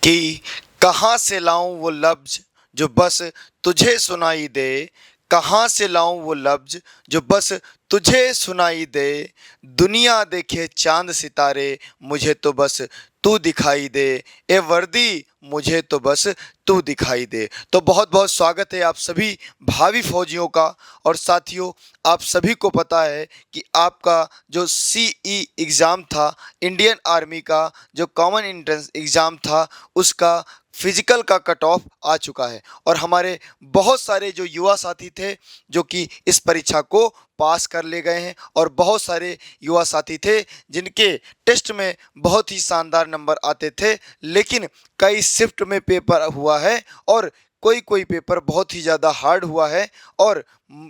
कि कहाँ से लाऊं वो लफ्ज जो बस तुझे सुनाई दे। कहाँ से लाऊं वो लफ्ज जो बस तुझे सुनाई दे। दुनिया देखे चांद सितारे, मुझे तो बस तू दिखाई दे। ए वर्दी, मुझे तो बस तू दिखाई दे। तो बहुत बहुत स्वागत है आप सभी भावी फौजियों का। और साथियों, आप सभी को पता है कि आपका जो सीई एग्ज़ाम था, इंडियन आर्मी का जो कॉमन एंट्रेंस एग्ज़ाम था, उसका फिजिकल का कट ऑफ आ चुका है। और हमारे बहुत सारे जो युवा साथी थे जो कि इस परीक्षा को पास कर ले गए हैं, और बहुत सारे युवा साथी थे जिनके टेस्ट में बहुत ही शानदार नंबर आते थे, लेकिन कई शिफ्ट में पेपर हुआ है और कोई कोई पेपर बहुत ही ज़्यादा हार्ड हुआ है, और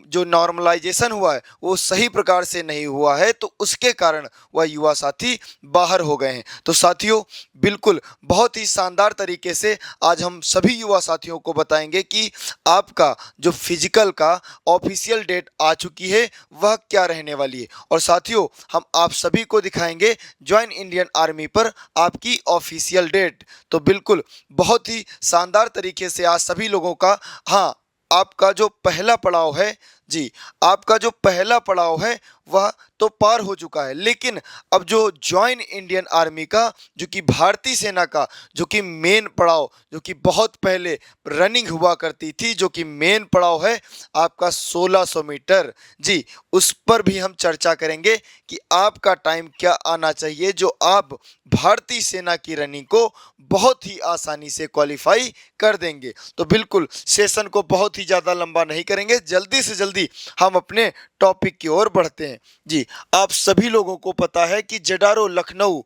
जो नॉर्मलाइजेशन हुआ है वो सही प्रकार से नहीं हुआ है, तो उसके कारण वह युवा साथी बाहर हो गए हैं। तो साथियों, बिल्कुल बहुत ही शानदार तरीके से आज हम सभी युवा साथियों को बताएंगे कि आपका जो फिजिकल का ऑफिशियल डेट आ चुकी है वह क्या रहने वाली है। और साथियों, हम आप सभी को दिखाएंगे ज्वाइन इंडियन आर्मी पर आपकी ऑफिशियल डेट। तो बिल्कुल बहुत ही शानदार तरीके से आज सभी लोगों का, हाँ, आपका जो पहला पड़ाव है, जी, आपका जो पहला पड़ाव है वह तो पार हो चुका है, लेकिन अब जो ज्वाइन इंडियन आर्मी का, जो कि भारतीय सेना का जो कि मेन पड़ाव, जो कि बहुत पहले रनिंग हुआ करती थी, जो कि मेन पड़ाव है आपका 1600 मीटर, जी, उस पर भी हम चर्चा करेंगे कि आपका टाइम क्या आना चाहिए, जो आप भारतीय सेना की रनिंग को बहुत ही आसानी से क्वालिफाई कर देंगे। तो बिल्कुल सेशन को बहुत ही ज़्यादा लंबा नहीं करेंगे, जल्दी से जल्दी हम अपने टॉपिक की ओर बढ़ते हैं। जी, आप सभी लोगों को पता है कि जेडारो लखनऊ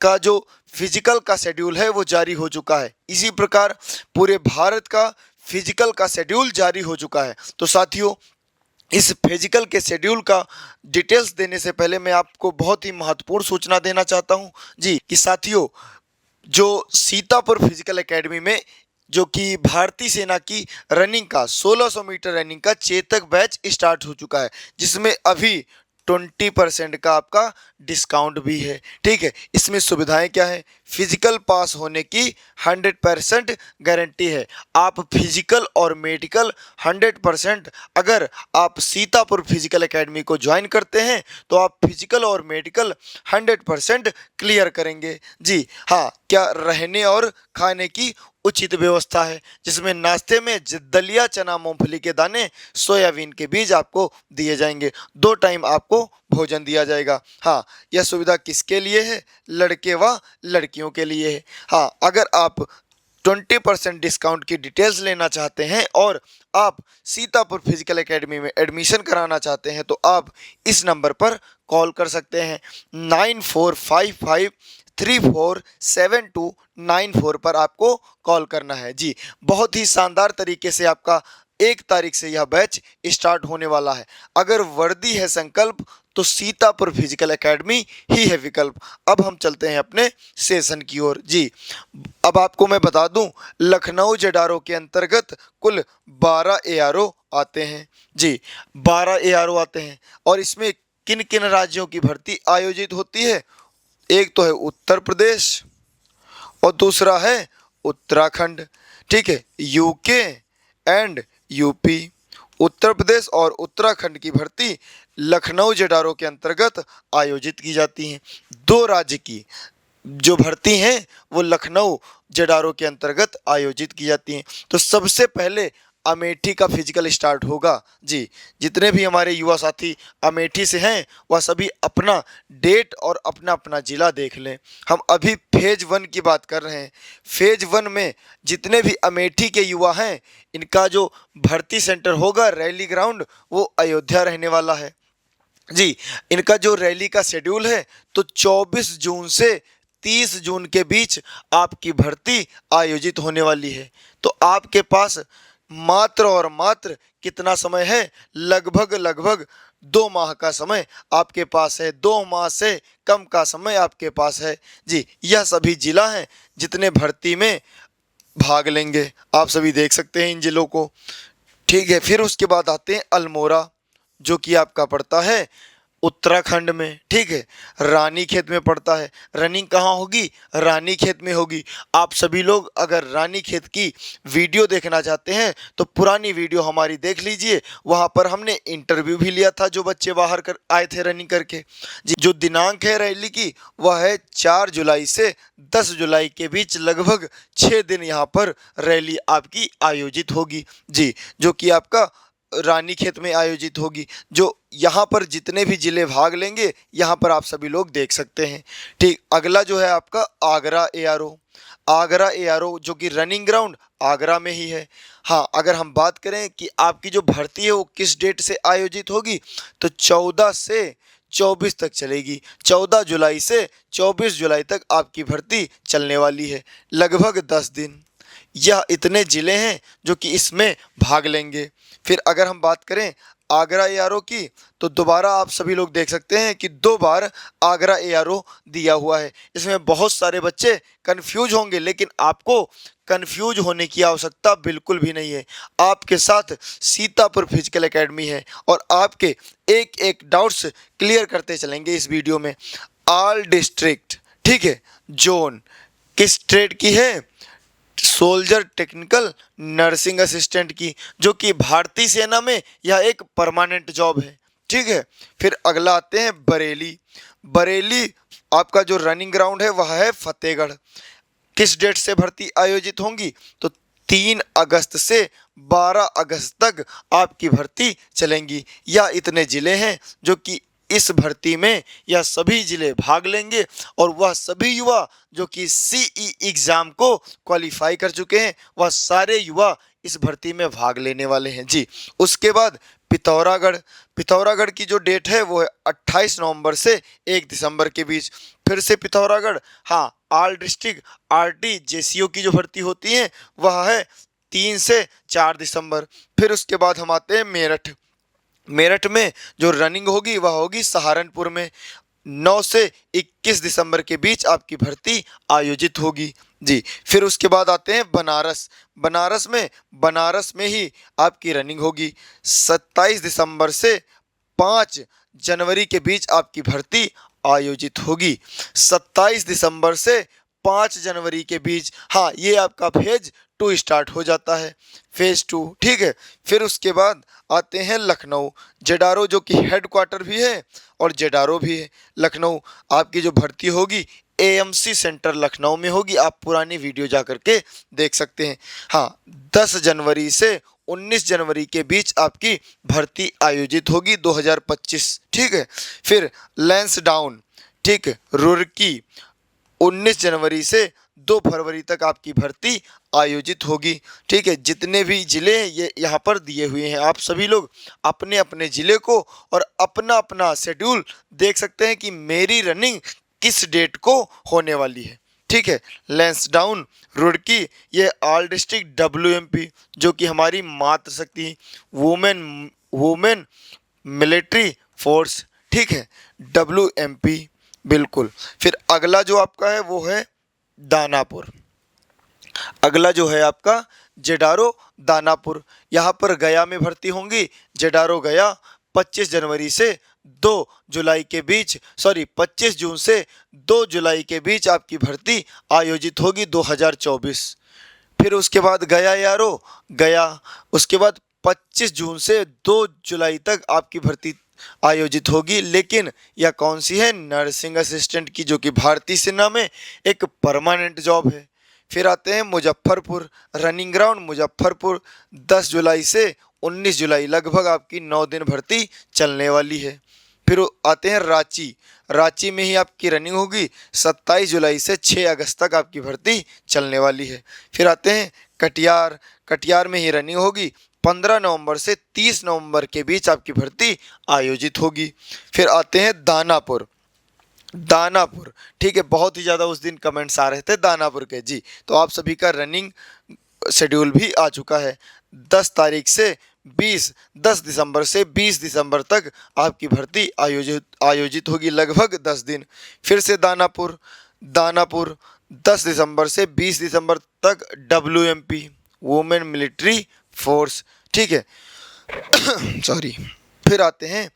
का जो फिजिकल का शेड्यूल है वो जारी हो चुका है। इसी प्रकार पूरे भारत का फिजिकल का शेड्यूल जारी हो चुका है। तो साथियों, इस फिजिकल के शेड्यूल का डिटेल्स देने से पहले मैं आपको बहुत ही महत्वपूर्ण सूचना देना चाहता हूं, जी, कि साथियों, जो सीतापुर फिजिकल एकेडमी में जो कि भारतीय सेना की रनिंग का 1600 मीटर रनिंग का चेतक बैच स्टार्ट हो चुका है, जिसमें अभी 20% का आपका डिस्काउंट भी है। ठीक है, इसमें सुविधाएं क्या है? फिजिकल पास होने की 100% गारंटी है। आप फिजिकल और मेडिकल 100%, अगर आप सीतापुर फिजिकल एकेडमी को ज्वाइन करते हैं तो आप फिजिकल और मेडिकल 100% क्लियर करेंगे। जी हाँ, क्या रहने और खाने की उचित व्यवस्था है, जिसमें नाश्ते में दलिया, चना, मूंगफली के दाने, सोयाबीन के बीज आपको दिए जाएंगे। 2 टाइम आपको भोजन दिया जाएगा। हाँ, यह सुविधा किसके लिए है? लड़के व लड़कियों के लिए है। हाँ, अगर आप 20% डिस्काउंट की डिटेल्स लेना चाहते हैं और आप सीतापुर फिजिकल एकेडमी में एडमिशन कराना चाहते हैं तो आप इस नंबर पर कॉल कर सकते हैं। 9455347294 पर आपको कॉल करना है। जी, बहुत ही शानदार तरीके से आपका 1 तारीख से यह बैच स्टार्ट होने वाला है। अगर वर्दी है संकल्प तो सीतापुर फिजिकल एकेडमी ही है विकल्प। अब हम चलते हैं अपने सेशन की ओर। जी, अब आपको मैं बता दूं, लखनऊ जेडारो के अंतर्गत कुल 12 एआरओ आते हैं। जी, 12 एआरओ आते हैं, और इसमें किन किन राज्यों की भर्ती आयोजित होती है? एक तो है उत्तर प्रदेश और दूसरा है उत्तराखंड। ठीक है, UK and UP. Uttar Pradesh और उत्तराखंड की भर्ती लखनऊ जेडारो के अंतर्गत आयोजित की जाती हैं। 2 राज्य की जो भर्ती हैं वो लखनऊ जेडारो के अंतर्गत आयोजित की जाती हैं। तो सबसे पहले अमेठी का फिजिकल स्टार्ट होगा। जी, जितने भी हमारे युवा साथी अमेठी से हैं वह सभी अपना डेट और अपना अपना ज़िला देख लें। हम अभी फेज 1 की बात कर रहे हैं। फेज 1 में जितने भी अमेठी के युवा हैं, इनका जो भर्ती सेंटर होगा, रैली ग्राउंड, वो अयोध्या रहने वाला है। जी, इनका जो रैली का शेड्यूल है तो 24 जून से 30 जून के बीच आपकी भर्ती आयोजित होने वाली है। तो आपके पास मात्र और मात्र कितना समय है? लगभग लगभग 2 माह का समय आपके पास है। 2 माह से कम का समय आपके पास है। जी, यह सभी जिला हैं जितने भर्ती में भाग लेंगे। आप सभी देख सकते हैं इन जिलों को। ठीक है, फिर उसके बाद आते हैं अल्मोड़ा, जो कि आपका पड़ता है उत्तराखंड में, ठीक है। रानीखेत में पड़ता है। रनिंग कहाँ होगी? रानीखेत में होगी। आप सभी लोग अगर रानीखेत की वीडियो देखना चाहते हैं तो पुरानी वीडियो हमारी देख लीजिए, वहाँ पर हमने इंटरव्यू भी लिया था जो बच्चे बाहर कर आए थे रनिंग करके जी। जो दिनांक है रैली की वह है 4 जुलाई से 10 जुलाई के बीच, लगभग 6 दिन यहाँ पर रैली आपकी आयोजित होगी जी, जो कि आपका रानीखेत में आयोजित होगी। जो यहाँ पर जितने भी जिले भाग लेंगे यहाँ पर आप सभी लोग देख सकते हैं, ठीक। अगला जो है आपका आगरा एआरओ। आगरा एआरओ जो कि रनिंग ग्राउंड आगरा में ही है। हाँ, अगर हम बात करें कि आपकी जो भर्ती है वो किस डेट से आयोजित होगी तो 14 से 24 तक चलेगी। 14 जुलाई से 24 जुलाई तक आपकी भर्ती चलने वाली है, लगभग 10 दिन। यह इतने ज़िले हैं जो कि इसमें भाग लेंगे। फिर अगर हम बात करें आगरा एआरओ की तो दोबारा आप सभी लोग देख सकते हैं कि 2 बार आगरा एआरओ दिया हुआ है। इसमें बहुत सारे बच्चे कंफ्यूज होंगे, लेकिन आपको कंफ्यूज होने की आवश्यकता बिल्कुल भी नहीं है। आपके साथ सीतापुर फिजिकल एकेडमी है और आपके एक एक डाउट्स क्लियर करते चलेंगे इस वीडियो में। ऑल डिस्ट्रिक्ट, ठीक है, जोन किस ट्रेड की है? सोल्जर टेक्निकल नर्सिंग असिस्टेंट की, जो कि भारतीय सेना में यह एक परमानेंट जॉब है, ठीक है। फिर अगला आते हैं बरेली। बरेली आपका जो रनिंग ग्राउंड है वह है फतेहगढ़। किस डेट से भर्ती आयोजित होंगी तो 3 अगस्त से 12 अगस्त तक आपकी भर्ती चलेंगी। या इतने ज़िले हैं जो कि इस भर्ती में यह सभी ज़िले भाग लेंगे और वह सभी युवा जो कि सीई एग्ज़ाम को क्वालिफाई कर चुके हैं वह सारे युवा इस भर्ती में भाग लेने वाले हैं जी। उसके बाद पिथौरागढ़। पिथौरागढ़ की जो डेट है वो है 28 नवंबर से 1 दिसंबर के बीच। फिर से पिथौरागढ़। हाँ, ऑल डिस्ट्रिक्ट आरटी जेसीओ की जो भर्ती होती है वह है 3 से 4 दिसंबर। फिर उसके बाद हम आते हैं मेरठ। मेरठ में जो रनिंग होगी वह होगी सहारनपुर में। 9 से 21 दिसंबर के बीच आपकी भर्ती आयोजित होगी जी। फिर उसके बाद आते हैं बनारस। बनारस में ही आपकी रनिंग होगी। 27 दिसंबर से 5 जनवरी के बीच आपकी भर्ती आयोजित होगी। 27 दिसंबर से 5 जनवरी के बीच, हाँ, ये आपका फेज 2 स्टार्ट हो जाता है, फेज 2, ठीक है। फिर उसके बाद आते हैं लखनऊ। जेडारो जो कि हेड क्वार्टर भी है और जेडारो भी है लखनऊ। आपकी जो भर्ती होगी एएमसी सेंटर लखनऊ में होगी। आप पुरानी वीडियो जा करके देख सकते हैं। हाँ, 10 जनवरी से 19 जनवरी के बीच आपकी भर्ती आयोजित होगी 2025, ठीक है। फिर लैंसडाउन, ठीक है, रुड़की, 19 जनवरी से 2 फरवरी तक आपकी भर्ती आयोजित होगी, ठीक है। जितने भी ज़िले हैं ये यहाँ पर दिए हुए हैं। आप सभी लोग अपने अपने ज़िले को और अपना अपना शेड्यूल देख सकते हैं कि मेरी रनिंग किस डेट को होने वाली है, ठीक है। लैंसडाउन, रुड़की, ये ऑल डिस्ट्रिक्ट डब्ल्यूएमपी जो कि हमारी मातृशक्ति वुमेन मिलिट्री फोर्स, ठीक है, डब्ल्यूएमपी, बिल्कुल। फिर अगला जो आपका है वो है दानापुर। अगला जो है आपका जेडारो दानापुर। यहाँ पर गया में भर्ती होंगी। जेडारो गया 25 जनवरी से 2 जुलाई के बीच, 25 जून से 2 जुलाई के बीच आपकी भर्ती आयोजित होगी 2024। फिर उसके बाद गया यारो गया, उसके बाद 25 जून से 2 जुलाई तक आपकी भर्ती आयोजित होगी। लेकिन यह कौन सी है? नर्सिंग असिस्टेंट की, जो कि भारतीय सेना में एक परमानेंट जॉब है। फिर आते हैं मुजफ्फरपुर। रनिंग ग्राउंड मुजफ्फरपुर, 10 जुलाई से 19 जुलाई, लगभग आपकी 9 दिन भर्ती चलने वाली है। फिर आते हैं रांची। रांची में ही आपकी रनिंग होगी 27 जुलाई से 6 अगस्त तक आपकी भर्ती चलने वाली है। फिर आते हैं कटिहार। कटिहार में ही रनिंग होगी 15 नवंबर से 30 नवंबर के बीच आपकी भर्ती आयोजित होगी। फिर आते हैं दानापुर। दानापुर, ठीक है, बहुत ही ज़्यादा उस दिन कमेंट्स आ रहे थे दानापुर के जी। तो आप सभी का रनिंग शेड्यूल भी आ चुका है। 10 दिसंबर से 20 दिसंबर तक आपकी भर्ती आयोजित होगी, लगभग 10 दिन। फिर से दानापुर 10 दिसंबर से 20 दिसंबर तक डब्ल्यूएमपी, वुमेन मिलिट्री फोर्स, ठीक है। सॉरी। फिर आते हैं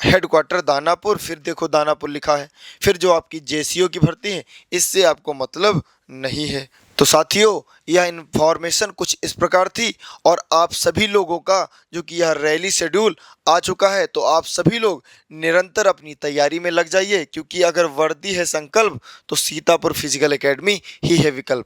हेडक्वार्टर दानापुर, फिर देखो दानापुर लिखा है। फिर जो आपकी जेसीओ की भर्ती है इससे आपको मतलब नहीं है। तो साथियों, यह इन्फॉर्मेशन कुछ इस प्रकार थी और आप सभी लोगों का जो कि यह रैली शेड्यूल आ चुका है, तो आप सभी लोग निरंतर अपनी तैयारी में लग जाइए, क्योंकि अगर वर्दी है संकल्प तो सीतापुर फिजिकल एकेडमी ही है विकल्प।